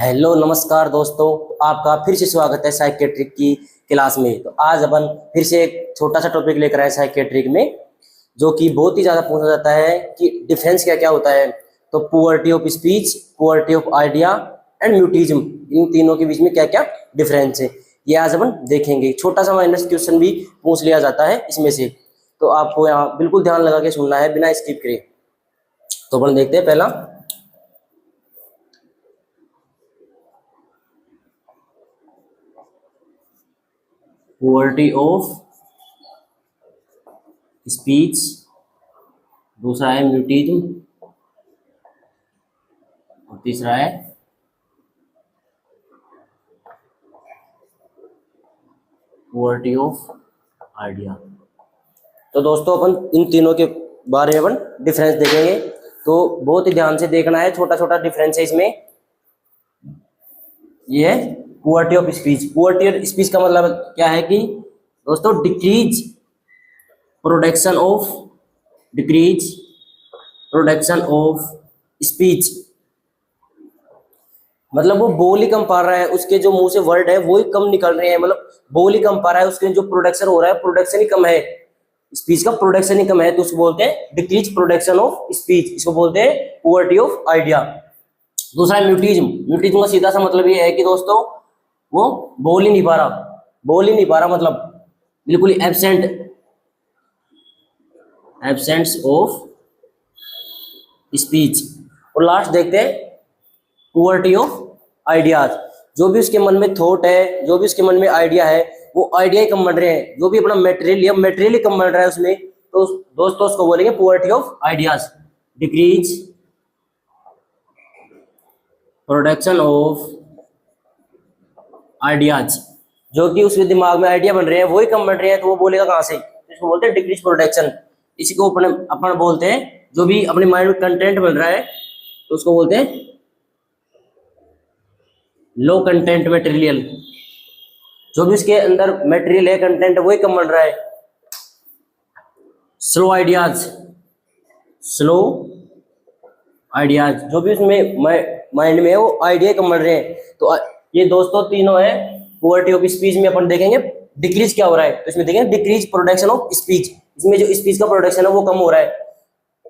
Hello नमस्कार दोस्तों, आपका फिर से स्वागत है साइकेट्रिक की क्लास में। तो आज अपन फिर से एक छोटा सा टॉपिक लेकर आए साइकेट्रिक में, जो कि बहुत ही ज़्यादा पूछा जाता है कि डिफरेंस क्या क्या होता है। तो poverty of speech, poverty of idea and mutism, इन तीनों के बीच में क्या क्या डिफरेंस है, ये आज अपन देखेंगे। छोटा सा माइनस क्वेश्चन भी पूछ लिया जाता है इसमें से, तो आपको यहाँ बिल्कुल ध्यान लगा के सुनना है बिना स्किप करे। तो अपन देखते हैं पहला, पुअर्टी ऑफ स्पीच, दूसरा है म्यूटिज्म और तीसरा है पुअर्टी ऑफ आइडिया। तो दोस्तों अपन इन तीनों के बारे में अपन डिफरेंस देखेंगे, तो बहुत ही ध्यान से देखना है। छोटा छोटा डिफरेंस है इसमें। ये है poverty of speech. Poverty of speech का मतलब क्या है कि दोस्तों डिक्रीज प्रोडक्शन ऑफ स्पीच, मतलब वो बोल ही कम पा रहा है, उसके जो मुंह से वर्ड है वो ही कम निकल रहे हैं, मतलब बोल ही कम पा रहा है, उसके जो प्रोडक्शन हो रहा है प्रोडक्शन ही कम है, स्पीच का प्रोडक्शन ही कम है, तो उसको बोलते हैं डिक्रीज प्रोडक्शन ऑफ स्पीच, इसको बोलते हैं पुअर्टी ऑफ आइडिया। दूसरा है म्यूटिज्म। म्यूटिज्म का सीधा सा मतलब ये है कि दोस्तों वो बोल ही नहीं पा रहा, मतलब बिल्कुल एब्सेंस ऑफ स्पीच। और लास्ट देखते हैं पुअर्टी ऑफ आइडियाज। जो भी उसके मन में थॉट है, जो भी उसके मन में आइडिया है, वो आइडिया ही कम बन रहे हैं, जो भी अपना मटेरियल ही कम बन रहा है उसमें, तो दोस्तों उसको बोलेंगे poverty of ideas. Decrease production of ideas, जो कि उसके दिमाग में आइडिया बन रहे हैं वो ही कम बन रहे हैं, तो वो बोलेगा कहाँ से, इसको बोलते हैं डिक्रीज प्रोडक्शन। इसी को अपन बोलते हैं, जो भी अपने माइंड में कंटेंट बन रहा है तो उसको बोलते हैं लो कंटेंट मटेरियल। जो भी उसके अंदर मटेरियल है, कंटेंट, वही कम बन रहा है। स्लो आइडियाज, जो भी उसमें माइंड में है वो आइडिया कम बन रहे हैं। तो ये दोस्तों तीनों है। पुअर्टी ऑफ स्पीच में अपन देखेंगे डिक्रीज क्या हो रहा है, तो इसमें देखेंगे डिक्रीज प्रोडक्शन ऑफ स्पीच, इसमें जो स्पीच का प्रोडक्शन है वो कम हो रहा है।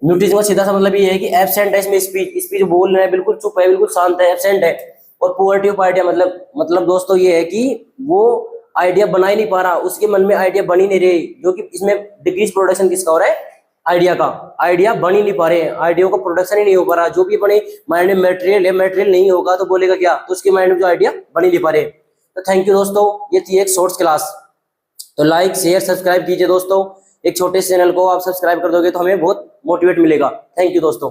म्यूटिज्म का सीधा सा मतलब ये है कि एब्सेंट है इसमें स्पीच बोल रहे हैं, बिल्कुल चुप है, बिल्कुल शांत है, एब्सेंट है। और पुअर्टी ऑफ आइडिया मतलब दोस्तों ये है कि वो आइडिया बना ही नहीं पा रहा, उसके मन में आइडिया बन ही नहीं रही, जो कि इसमें डिक्रीज प्रोडक्शन किसका हो रहा है, आइडिया का। आइडिया बन ही नहीं पा रहे हैं, आइडिया का प्रोडक्शन ही नहीं हो पा रहा। जो भी अपने माइंड में मटेरियल है, मटेरियल नहीं होगा तो बोलेगा क्या, तो उसके माइंड में जो आइडिया बन ही नहीं पा रहे। तो थैंक यू दोस्तों, ये थी एक शॉर्ट्स क्लास। तो लाइक शेयर सब्सक्राइब कीजिए दोस्तों। एक छोटे से चैनल को आप सब्सक्राइब कर दोगे तो हमें बहुत मोटिवेट मिलेगा। थैंक यू दोस्तों।